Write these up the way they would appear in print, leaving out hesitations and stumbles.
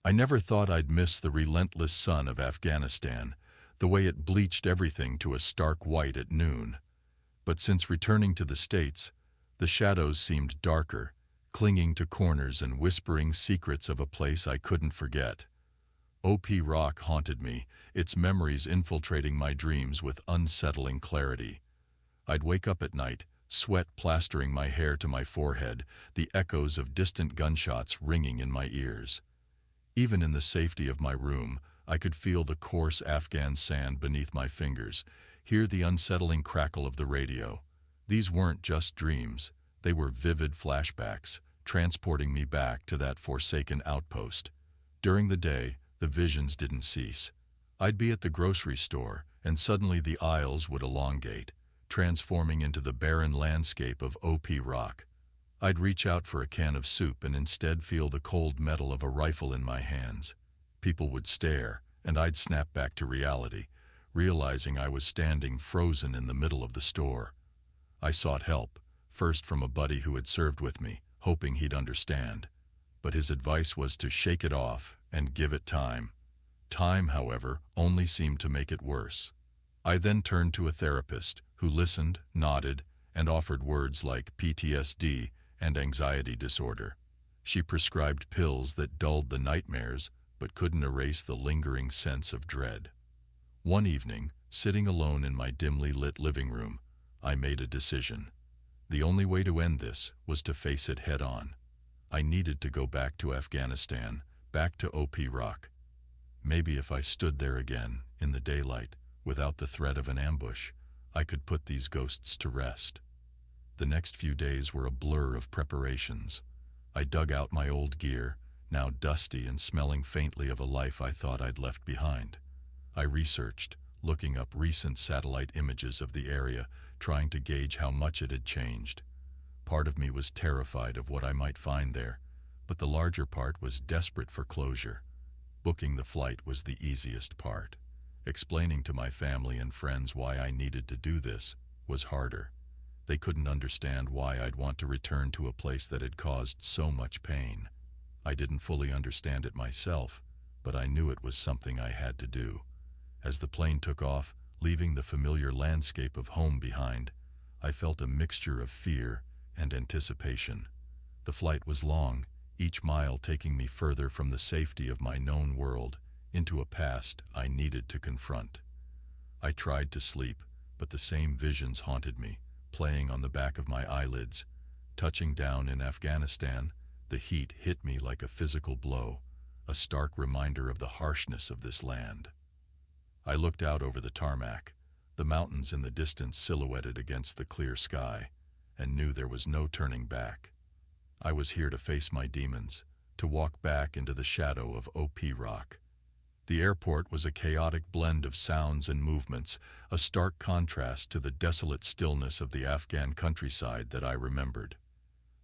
I never thought I'd miss the relentless sun of Afghanistan, the way it bleached everything to a stark white at noon. But since returning to the States, the shadows seemed darker, clinging to corners and whispering secrets of a place I couldn't forget. O.P. Rock haunted me, its memories infiltrating my dreams with unsettling clarity. I'd wake up at night, sweat plastering my hair to my forehead, the echoes of distant gunshots ringing in my ears. Even in the safety of my room, I could feel the coarse Afghan sand beneath my fingers, hear the unsettling crackle of the radio. These weren't just dreams, they were vivid flashbacks, transporting me back to that forsaken outpost. During the day, the visions didn't cease. I'd be at the grocery store, and suddenly the aisles would elongate, transforming into the barren landscape of O.P. Rock. I'd reach out for a can of soup and instead feel the cold metal of a rifle in my hands. People would stare, and I'd snap back to reality, realizing I was standing frozen in the middle of the store. I sought help, first from a buddy who had served with me, hoping he'd understand. But his advice was to shake it off and give it time. Time, however, only seemed to make it worse. I then turned to a therapist who listened, nodded, and offered words like PTSD and anxiety disorder. She prescribed pills that dulled the nightmares but couldn't erase the lingering sense of dread. One evening, sitting alone in my dimly lit living room, I made a decision. The only way to end this was to face it head on. I needed to go back to Afghanistan, back to O.P. Rock. Maybe if I stood there again, in the daylight, without the threat of an ambush, I could put these ghosts to rest. The next few days were a blur of preparations. I dug out my old gear, now dusty and smelling faintly of a life I thought I'd left behind. I researched, looking up recent satellite images of the area, trying to gauge how much it had changed. Part of me was terrified of what I might find there, but the larger part was desperate for closure. Booking the flight was the easiest part. Explaining to my family and friends why I needed to do this was harder. They couldn't understand why I'd want to return to a place that had caused so much pain. I didn't fully understand it myself, but I knew it was something I had to do. As the plane took off, leaving the familiar landscape of home behind, I felt a mixture of fear and anticipation. The flight was long, each mile taking me further from the safety of my known world into a past I needed to confront. I tried to sleep, but the same visions haunted me, playing on the back of my eyelids. Touching down in Afghanistan, the heat hit me like a physical blow, a stark reminder of the harshness of this land. I looked out over the tarmac, the mountains in the distance silhouetted against the clear sky, and knew there was no turning back. I was here to face my demons, to walk back into the shadow of O.P. Rock. The airport was a chaotic blend of sounds and movements, a stark contrast to the desolate stillness of the Afghan countryside that I remembered.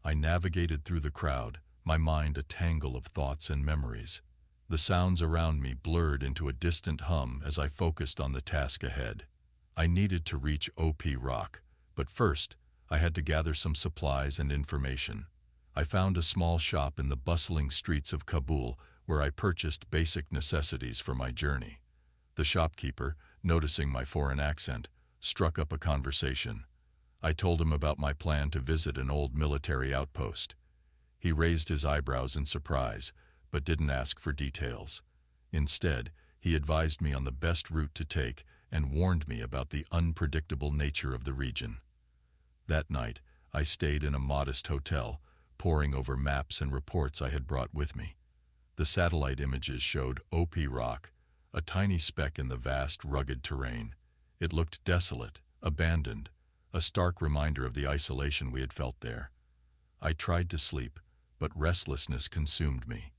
I navigated through the crowd, my mind a tangle of thoughts and memories. The sounds around me blurred into a distant hum as I focused on the task ahead. I needed to reach O.P. Rock, but first, I had to gather some supplies and information. I found a small shop in the bustling streets of Kabul where I purchased basic necessities for my journey. The shopkeeper, noticing my foreign accent, struck up a conversation. I told him about my plan to visit an old military outpost. He raised his eyebrows in surprise, but didn't ask for details. Instead, he advised me on the best route to take and warned me about the unpredictable nature of the region. That night, I stayed in a modest hotel, poring over maps and reports I had brought with me. The satellite images showed O.P. Rock, a tiny speck in the vast, rugged terrain. It looked desolate, abandoned, a stark reminder of the isolation we had felt there. I tried to sleep, but restlessness consumed me.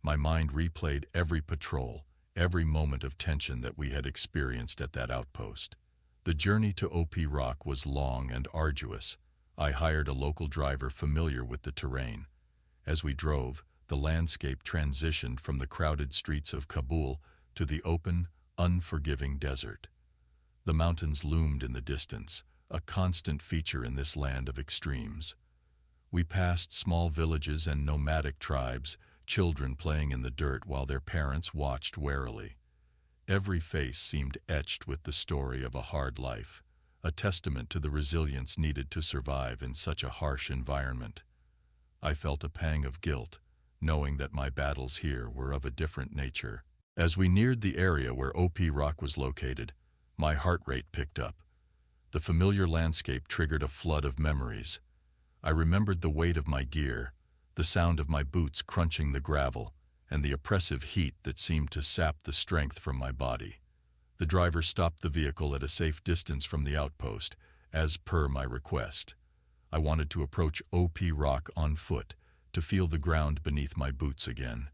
My mind replayed every patrol, every moment of tension that we had experienced at that outpost. The journey to O.P. Rock was long and arduous. I hired a local driver familiar with the terrain. As we drove, the landscape transitioned from the crowded streets of Kabul to the open, unforgiving desert. The mountains loomed in the distance, a constant feature in this land of extremes. We passed small villages and nomadic tribes, children playing in the dirt while their parents watched warily. Every face seemed etched with the story of a hard life, a testament to the resilience needed to survive in such a harsh environment. I felt a pang of guilt, knowing that my battles here were of a different nature. As we neared the area where OP Rock was located, my heart rate picked up. The familiar landscape triggered a flood of memories. I remembered the weight of my gear, the sound of my boots crunching the gravel, and the oppressive heat that seemed to sap the strength from my body. The driver stopped the vehicle at a safe distance from the outpost, as per my request. I wanted to approach OP Rock on foot, to feel the ground beneath my boots again.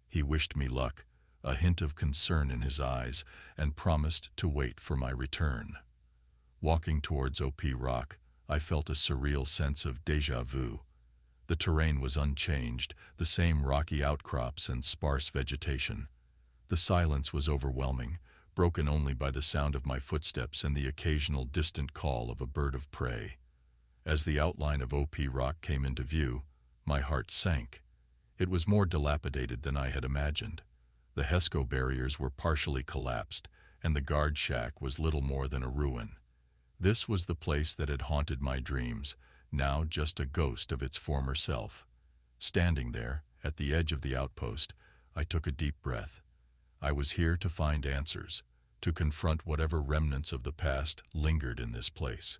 He wished me luck, a hint of concern in his eyes, and promised to wait for my return. Walking towards OP Rock, I felt a surreal sense of déjà vu. The terrain was unchanged, the same rocky outcrops and sparse vegetation. The silence was overwhelming, broken only by the sound of my footsteps and the occasional distant call of a bird of prey. As the outline of OP Rock came into view, my heart sank. It was more dilapidated than I had imagined. The HESCO barriers were partially collapsed, and the guard shack was little more than a ruin. This was the place that had haunted my dreams, now just a ghost of its former self. Standing there, at the edge of the outpost, I took a deep breath. I was here to find answers, to confront whatever remnants of the past lingered in this place.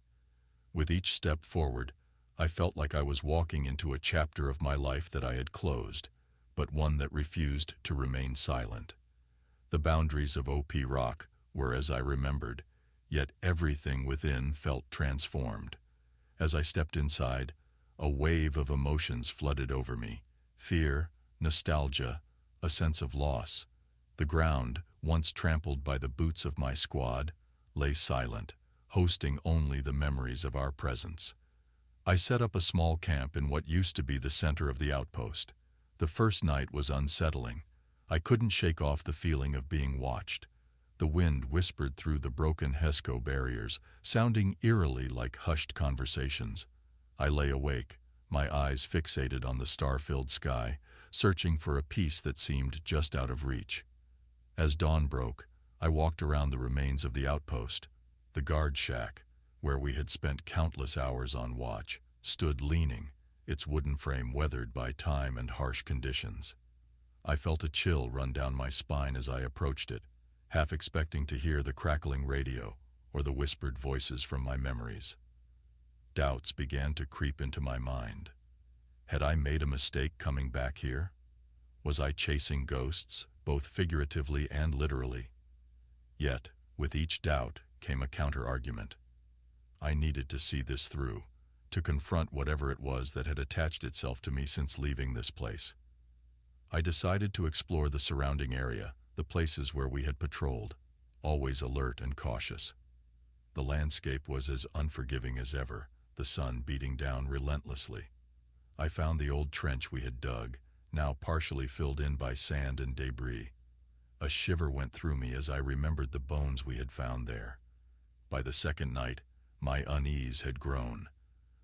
With each step forward, I felt like I was walking into a chapter of my life that I had closed, but one that refused to remain silent. The boundaries of OP Rock were as I remembered, yet everything within felt transformed. As I stepped inside, a wave of emotions flooded over me: fear, nostalgia, a sense of loss. The ground, once trampled by the boots of my squad, lay silent, hosting only the memories of our presence. I set up a small camp in what used to be the center of the outpost. The first night was unsettling. I couldn't shake off the feeling of being watched. The wind whispered through the broken HESCO barriers, sounding eerily like hushed conversations. I lay awake, my eyes fixated on the star-filled sky, searching for a peace that seemed just out of reach. As dawn broke, I walked around the remains of the outpost. The guard shack, where we had spent countless hours on watch, stood leaning, its wooden frame weathered by time and harsh conditions. I felt a chill run down my spine as I approached it, half expecting to hear the crackling radio or the whispered voices from my memories. Doubts began to creep into my mind. Had I made a mistake coming back here? Was I chasing ghosts, both figuratively and literally? Yet, with each doubt came a counter-argument. I needed to see this through, to confront whatever it was that had attached itself to me since leaving this place. I decided to explore the surrounding area, the places where we had patrolled, always alert and cautious. The landscape was as unforgiving as ever, the sun beating down relentlessly. I found the old trench we had dug, now partially filled in by sand and debris. A shiver went through me as I remembered the bones we had found there. By the second night, my unease had grown.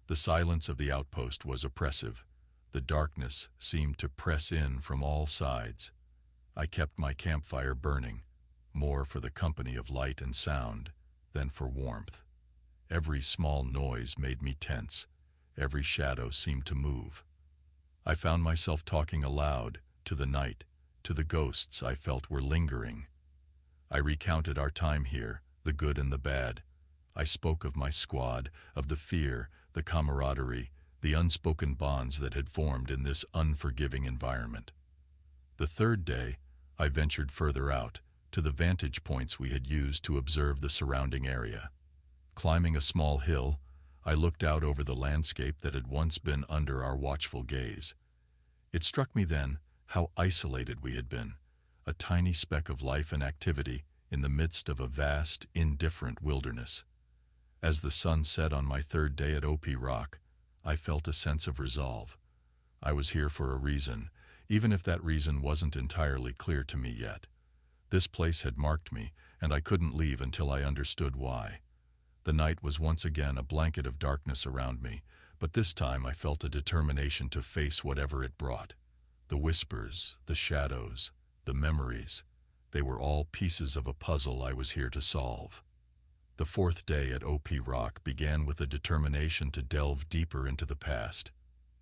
The silence of the outpost was oppressive. The darkness seemed to press in from all sides. I kept my campfire burning, more for the company of light and sound than for warmth. Every small noise made me tense. Every shadow seemed to move. I found myself talking aloud, to the night, to the ghosts I felt were lingering. I recounted our time here, the good and the bad. I spoke of my squad, of the fear, the camaraderie, the unspoken bonds that had formed in this unforgiving environment. The third day, I ventured further out, to the vantage points we had used to observe the surrounding area. Climbing a small hill, I looked out over the landscape that had once been under our watchful gaze. It struck me then how isolated we had been, a tiny speck of life and activity in the midst of a vast, indifferent wilderness. As the sun set on my third day at OP Rock, I felt a sense of resolve. I was here for a reason, even if that reason wasn't entirely clear to me yet. This place had marked me, and I couldn't leave until I understood why. The night was once again a blanket of darkness around me, but this time I felt a determination to face whatever it brought. The whispers, the shadows, the memories, they were all pieces of a puzzle I was here to solve. The fourth day at OP Rock began with a determination to delve deeper into the past.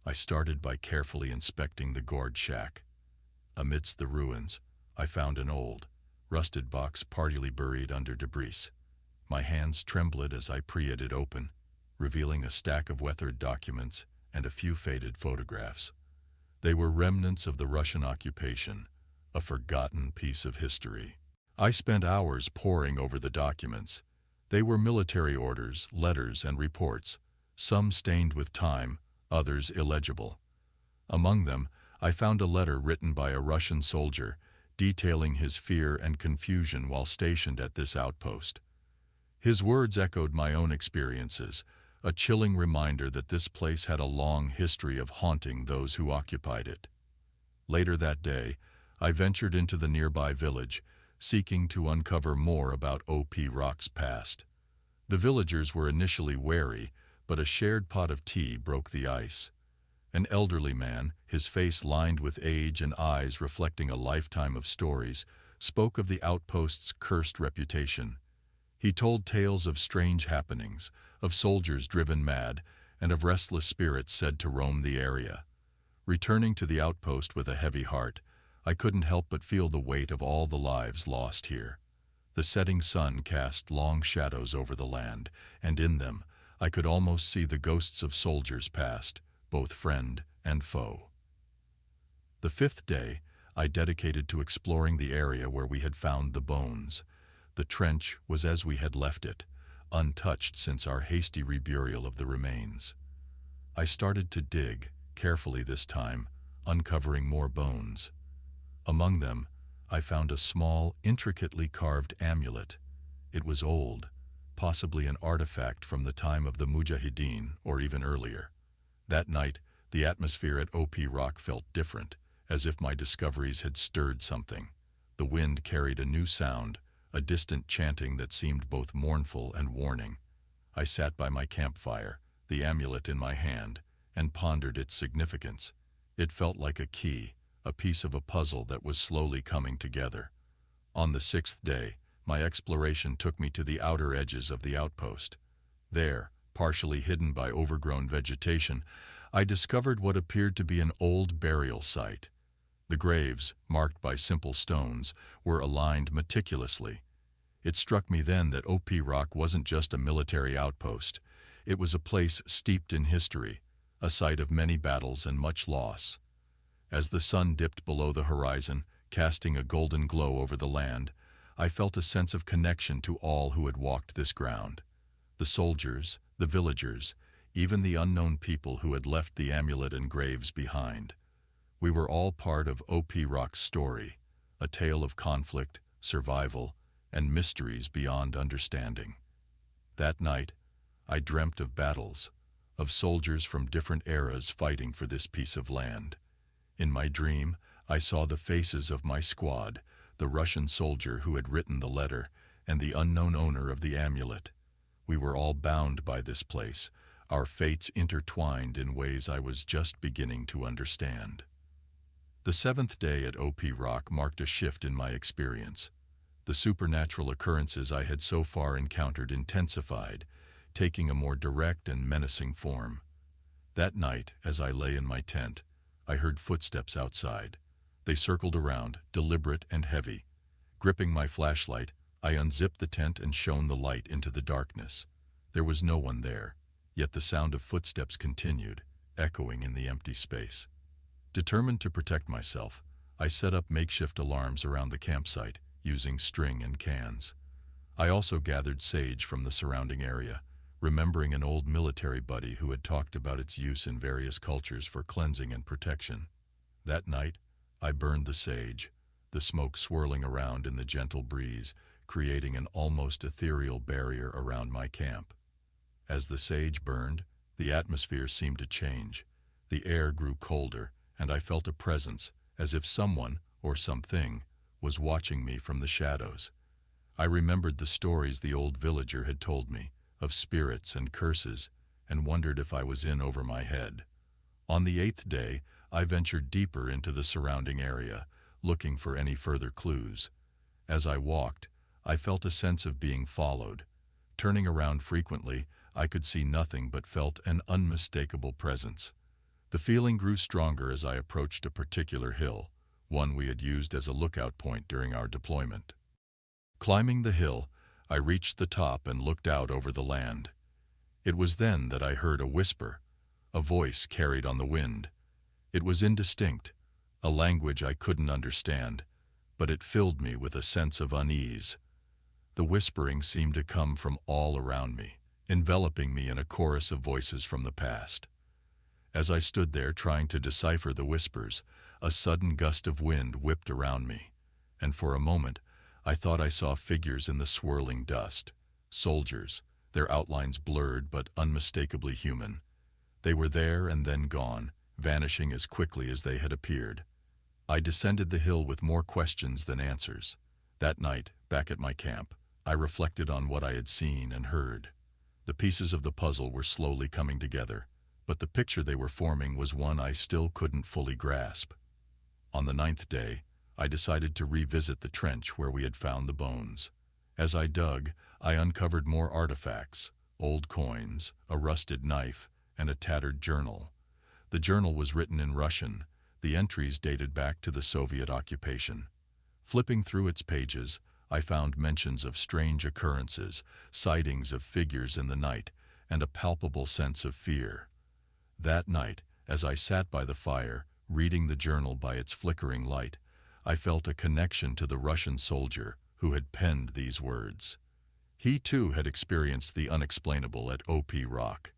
I started by carefully inspecting the gourd shack. Amidst the ruins, I found an old, rusted box partly buried under debris. My hands trembled as I pried it open, revealing a stack of weathered documents and a few faded photographs. They were remnants of the Russian occupation, a forgotten piece of history. I spent hours poring over the documents. They were military orders, letters, and reports, some stained with time, others illegible. Among them, I found a letter written by a Russian soldier, detailing his fear and confusion while stationed at this outpost. His words echoed my own experiences, a chilling reminder that this place had a long history of haunting those who occupied it. Later that day, I ventured into the nearby village, seeking to uncover more about OP Rock's past. The villagers were initially wary, but a shared pot of tea broke the ice. An elderly man, his face lined with age and eyes reflecting a lifetime of stories, spoke of the outpost's cursed reputation. He told tales of strange happenings, of soldiers driven mad, and of restless spirits said to roam the area. Returning to the outpost with a heavy heart, I couldn't help but feel the weight of all the lives lost here. The setting sun cast long shadows over the land, and in them, I could almost see the ghosts of soldiers past, both friend and foe. The fifth day, I dedicated to exploring the area where we had found the bones. The trench was as we had left it, untouched since our hasty reburial of the remains. I started to dig, carefully this time, uncovering more bones. Among them, I found a small, intricately carved amulet. It was old, possibly an artifact from the time of the Mujahideen or even earlier. That night, the atmosphere at OP Rock felt different, as if my discoveries had stirred something. The wind carried a new sound, a distant chanting that seemed both mournful and warning. I sat by my campfire, the amulet in my hand, and pondered its significance. It felt like a key, a piece of a puzzle that was slowly coming together. On the sixth day, my exploration took me to the outer edges of the outpost. There, partially hidden by overgrown vegetation, I discovered what appeared to be an old burial site. The graves, marked by simple stones, were aligned meticulously. It struck me then that OP Rock wasn't just a military outpost. It was a place steeped in history, a site of many battles and much loss. As the sun dipped below the horizon, casting a golden glow over the land, I felt a sense of connection to all who had walked this ground. The soldiers, the villagers, even the unknown people who had left the amulet and graves behind. We were all part of OP Rock's story, a tale of conflict, survival, and mysteries beyond understanding. That night, I dreamt of battles, of soldiers from different eras fighting for this piece of land. In my dream, I saw the faces of my squad, the Russian soldier who had written the letter, and the unknown owner of the amulet. We were all bound by this place, our fates intertwined in ways I was just beginning to understand. The seventh day at OP Rock marked a shift in my experience. The supernatural occurrences I had so far encountered intensified, taking a more direct and menacing form. That night, as I lay in my tent, I heard footsteps outside. They circled around, deliberate and heavy. Gripping my flashlight, I unzipped the tent and shone the light into the darkness. There was no one there, yet the sound of footsteps continued, echoing in the empty space. Determined to protect myself, I set up makeshift alarms around the campsite, using string and cans. I also gathered sage from the surrounding area, remembering an old military buddy who had talked about its use in various cultures for cleansing and protection. That night, I burned the sage, the smoke swirling around in the gentle breeze, creating an almost ethereal barrier around my camp. As the sage burned, the atmosphere seemed to change. The air grew colder, and I felt a presence, as if someone, or something, was watching me from the shadows. I remembered the stories the old villager had told me, of spirits and curses, and wondered if I was in over my head. On the eighth day, I ventured deeper into the surrounding area, looking for any further clues. As I walked, I felt a sense of being followed. Turning around frequently, I could see nothing but felt an unmistakable presence. The feeling grew stronger as I approached a particular hill, one we had used as a lookout point during our deployment. Climbing the hill, I reached the top and looked out over the land. It was then that I heard a whisper, a voice carried on the wind. It was indistinct, a language I couldn't understand, but it filled me with a sense of unease. The whispering seemed to come from all around me, enveloping me in a chorus of voices from the past. As I stood there trying to decipher the whispers, a sudden gust of wind whipped around me, and for a moment I thought I saw figures in the swirling dust. Soldiers, their outlines blurred but unmistakably human. They were there and then gone, vanishing as quickly as they had appeared. I descended the hill with more questions than answers. That night, back at my camp, I reflected on what I had seen and heard. The pieces of the puzzle were slowly coming together, but the picture they were forming was one I still couldn't fully grasp. On the 9th day, I decided to revisit the trench where we had found the bones. As I dug, I uncovered more artifacts, old coins, a rusted knife, and a tattered journal. The journal was written in Russian, the entries dated back to the Soviet occupation. Flipping through its pages, I found mentions of strange occurrences, sightings of figures in the night, and a palpable sense of fear. That night, as I sat by the fire, reading the journal by its flickering light, I felt a connection to the Russian soldier who had penned these words. He too had experienced the unexplainable at OP Rock.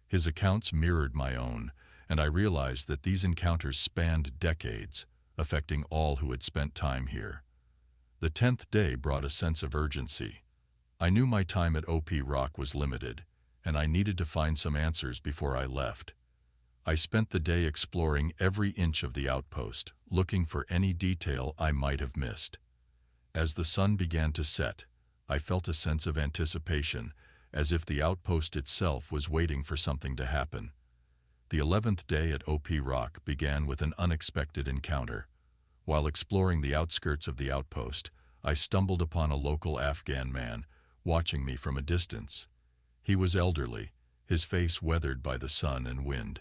His accounts mirrored my own, and I realized that these encounters spanned decades, affecting all who had spent time here. The 10th day brought a sense of urgency. I knew my time at OP Rock was limited, and I needed to find some answers before I left. I spent the day exploring every inch of the outpost, looking for any detail I might have missed. As the sun began to set, I felt a sense of anticipation, as if the outpost itself was waiting for something to happen. The 11th day at OP Rock began with an unexpected encounter. While exploring the outskirts of the outpost, I stumbled upon a local Afghan man, watching me from a distance. He was elderly, his face weathered by the sun and wind.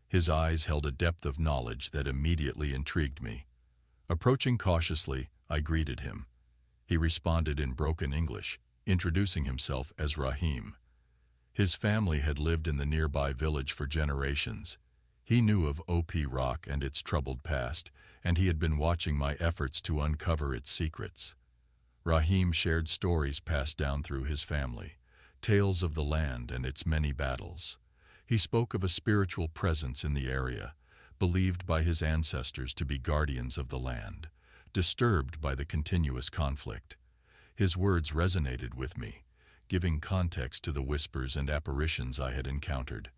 His eyes held a depth of knowledge that immediately intrigued me. Approaching cautiously, I greeted him. He responded in broken English, introducing himself as Rahim. His family had lived in the nearby village for generations. He knew of OP Rock and its troubled past, and he had been watching my efforts to uncover its secrets. Rahim shared stories passed down through his family, tales of the land and its many battles. He spoke of a spiritual presence in the area, believed by his ancestors to be guardians of the land, disturbed by the continuous conflict. His words resonated with me, giving context to the whispers and apparitions I had encountered.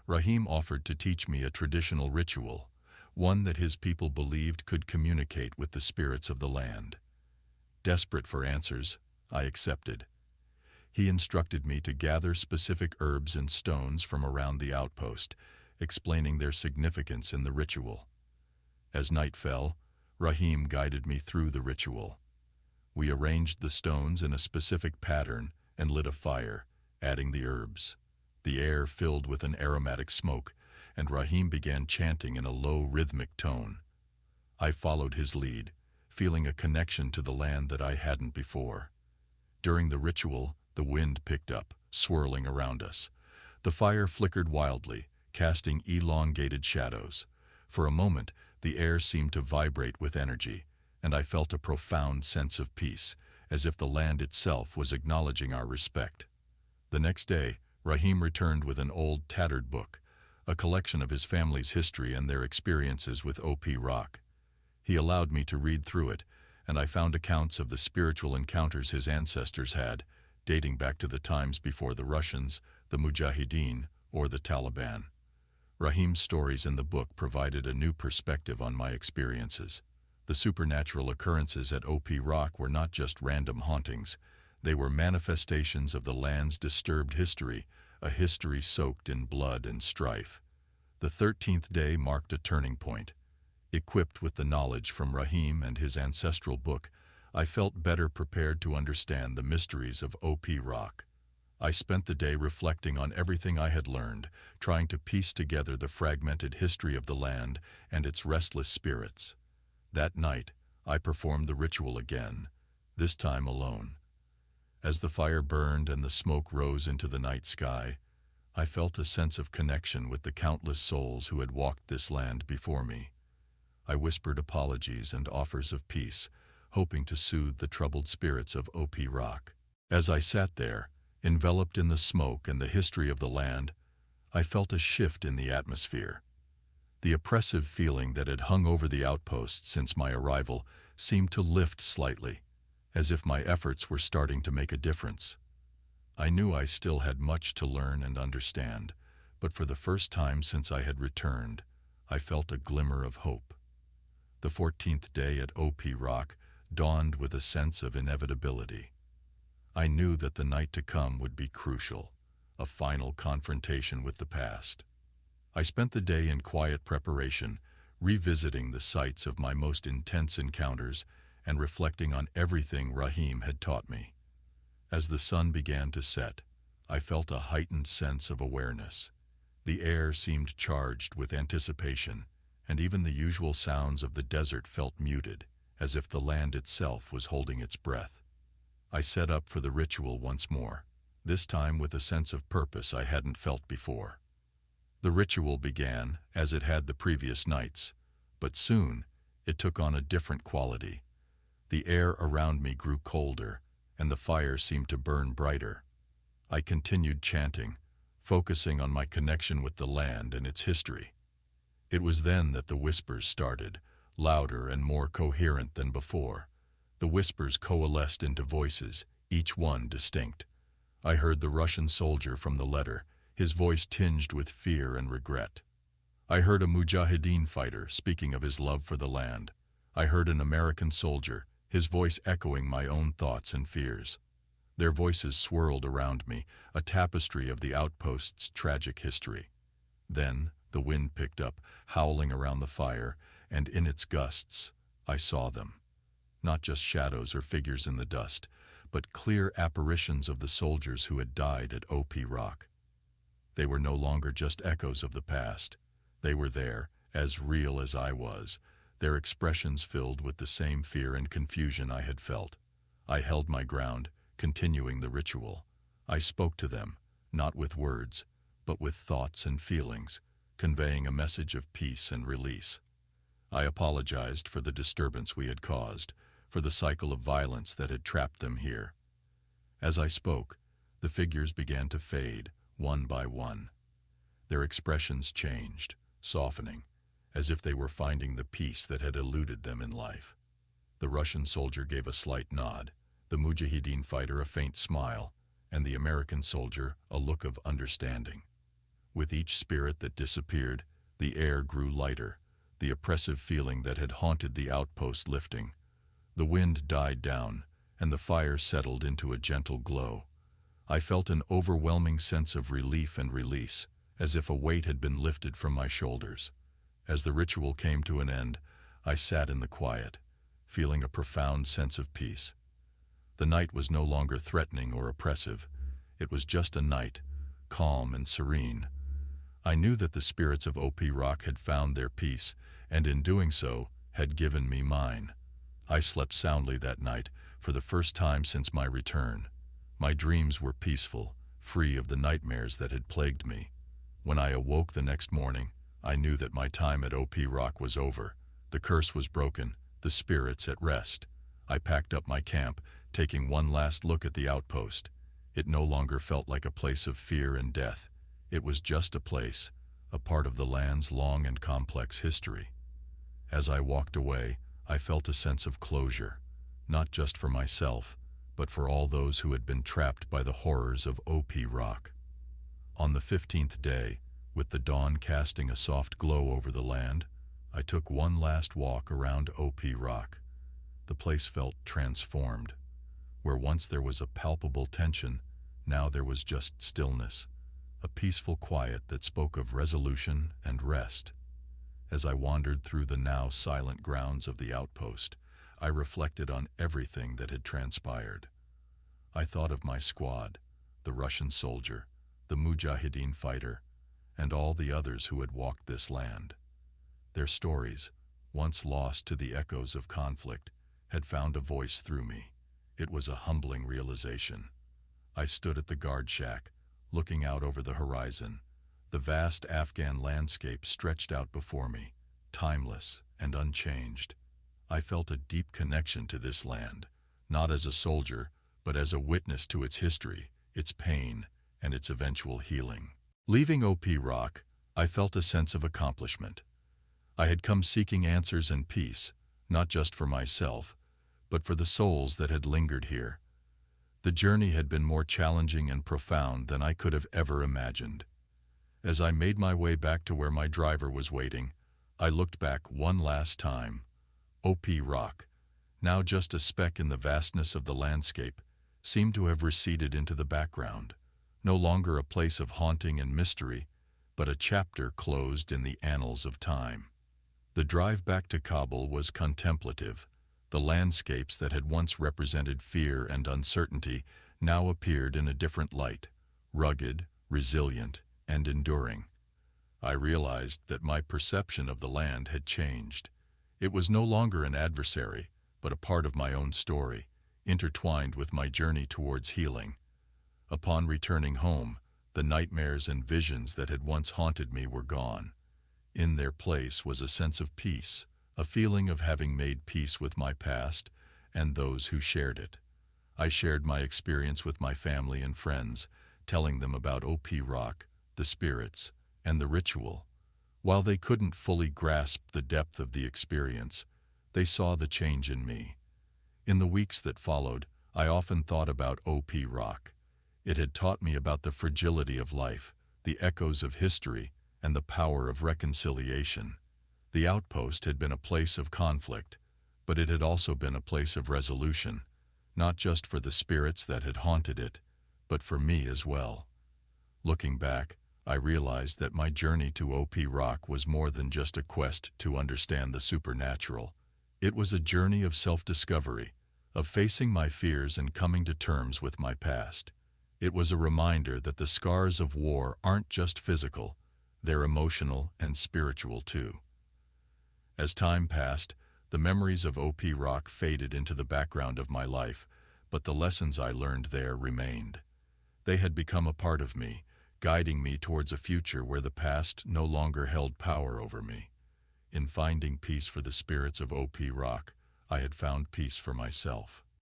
Rahim offered to teach me a traditional ritual, one that his people believed could communicate with the spirits of the land. Desperate for answers, I accepted. He instructed me to gather specific herbs and stones from around the outpost, explaining their significance in the ritual. As night fell, Rahim guided me through the ritual. We arranged the stones in a specific pattern and lit a fire, adding the herbs. The air filled with an aromatic smoke, and Rahim began chanting in a low rhythmic tone. I followed his lead, feeling a connection to the land that I hadn't before. During the ritual, the wind picked up, swirling around us. The fire flickered wildly, casting elongated shadows. For a moment, the air seemed to vibrate with energy, and I felt a profound sense of peace, as if the land itself was acknowledging our respect. The next day, Rahim returned with an old, tattered book, a collection of his family's history and their experiences with OP Rock. He allowed me to read through it, and I found accounts of the spiritual encounters his ancestors had, dating back to the times before the Russians, the Mujahideen, or the Taliban. Rahim's stories in the book provided a new perspective on my experiences. The supernatural occurrences at OP Rock were not just random hauntings. They were manifestations of the land's disturbed history, a history soaked in blood and strife. The 13th day marked a turning point. Equipped with the knowledge from Rahim and his ancestral book, I felt better prepared to understand the mysteries of OP Rock. I spent the day reflecting on everything I had learned, trying to piece together the fragmented history of the land and its restless spirits. That night, I performed the ritual again, this time alone. As the fire burned and the smoke rose into the night sky, I felt a sense of connection with the countless souls who had walked this land before me. I whispered apologies and offers of peace, hoping to soothe the troubled spirits of OP Rock. As I sat there, enveloped in the smoke and the history of the land, I felt a shift in the atmosphere. The oppressive feeling that had hung over the outpost since my arrival seemed to lift slightly, as if my efforts were starting to make a difference. I knew I still had much to learn and understand, but for the first time since I had returned, I felt a glimmer of hope. The 14th day at OP Rock dawned with a sense of inevitability. I knew that the night to come would be crucial, a final confrontation with the past. I spent the day in quiet preparation, revisiting the sites of my most intense encounters and reflecting on everything Rahim had taught me. As the sun began to set, I felt a heightened sense of awareness. The air seemed charged with anticipation, and even the usual sounds of the desert felt muted, as if the land itself was holding its breath. I set up for the ritual once more, this time with a sense of purpose I hadn't felt before. The ritual began, as it had the previous nights, but soon it took on a different quality. The air around me grew colder, and the fire seemed to burn brighter. I continued chanting, focusing on my connection with the land and its history. It was then that the whispers started, louder and more coherent than before. The whispers coalesced into voices, each one distinct. I heard the Russian soldier from the letter, his voice tinged with fear and regret. I heard a Mujahideen fighter speaking of his love for the land. I heard an American soldier, his voice echoing my own thoughts and fears. Their voices swirled around me, a tapestry of the outpost's tragic history. Then the wind picked up, howling around the fire, and in its gusts, I saw them. Not just shadows or figures in the dust, but clear apparitions of the soldiers who had died at OP Rock. They were no longer just echoes of the past. They were there, as real as I was, their expressions filled with the same fear and confusion I had felt. I held my ground, continuing the ritual. I spoke to them, not with words, but with thoughts and feelings, conveying a message of peace and release. I apologized for the disturbance we had caused, for the cycle of violence that had trapped them here. As I spoke, the figures began to fade, one by one. Their expressions changed, softening, as if they were finding the peace that had eluded them in life. The Russian soldier gave a slight nod, the Mujahideen fighter a faint smile, and the American soldier a look of understanding. With each spirit that disappeared, the air grew lighter, the oppressive feeling that had haunted the outpost lifting. The wind died down, and the fire settled into a gentle glow. I felt an overwhelming sense of relief and release, as if a weight had been lifted from my shoulders. As the ritual came to an end, I sat in the quiet, feeling a profound sense of peace. The night was no longer threatening or oppressive. It was just a night, calm and serene. I knew that the spirits of OP Rock had found their peace, and in doing so, had given me mine. I slept soundly that night, for the first time since my return. My dreams were peaceful, free of the nightmares that had plagued me. When I awoke the next morning, I knew that my time at OP Rock was over. The curse was broken, the spirits at rest. I packed up my camp, taking one last look at the outpost. It no longer felt like a place of fear and death. It was just a place, a part of the land's long and complex history. As I walked away, I felt a sense of closure, not just for myself, but for all those who had been trapped by the horrors of OP Rock. On the 15th day, with the dawn casting a soft glow over the land, I took one last walk around OP Rock. The place felt transformed. Where once there was a palpable tension, now there was just stillness. a peaceful quiet that spoke of resolution and rest. As I wandered through the now silent grounds of the outpost, I reflected on everything that had transpired. I thought of my squad, the Russian soldier, the Mujahideen fighter, and all the others who had walked this land. Their stories, once lost to the echoes of conflict, had found a voice through me. It was a humbling realization. I stood at the guard shack, looking out over the horizon. The vast Afghan landscape stretched out before me, timeless and unchanged. I felt a deep connection to this land, not as a soldier, but as a witness to its history, its pain, and its eventual healing. Leaving OP Rock, I felt a sense of accomplishment. I had come seeking answers and peace, not just for myself, but for the souls that had lingered here. The journey had been more challenging and profound than I could have ever imagined. As I made my way back to where my driver was waiting, I looked back one last time. OP Rock, now just a speck in the vastness of the landscape, seemed to have receded into the background, no longer a place of haunting and mystery, but a chapter closed in the annals of time. The drive back to Kabul was contemplative. The landscapes that had once represented fear and uncertainty now appeared in a different light, rugged, resilient, and enduring. I realized that my perception of the land had changed. It was no longer an adversary, but a part of my own story, intertwined with my journey towards healing. Upon returning home, the nightmares and visions that had once haunted me were gone. In their place was a sense of peace, a feeling of having made peace with my past and those who shared it. I shared my experience with my family and friends, telling them about OP Rock, the spirits, and the ritual. While they couldn't fully grasp the depth of the experience, they saw the change in me. In the weeks that followed, I often thought about OP Rock. It had taught me about the fragility of life, the echoes of history, and the power of reconciliation. The outpost had been a place of conflict, but it had also been a place of resolution, not just for the spirits that had haunted it, but for me as well. Looking back, I realized that my journey to OP Rock was more than just a quest to understand the supernatural. It was a journey of self-discovery, of facing my fears and coming to terms with my past. It was a reminder that the scars of war aren't just physical, they're emotional and spiritual too. As time passed, the memories of OP Rock faded into the background of my life, but the lessons I learned there remained. They had become a part of me, guiding me towards a future where the past no longer held power over me. In finding peace for the spirits of OP Rock, I had found peace for myself.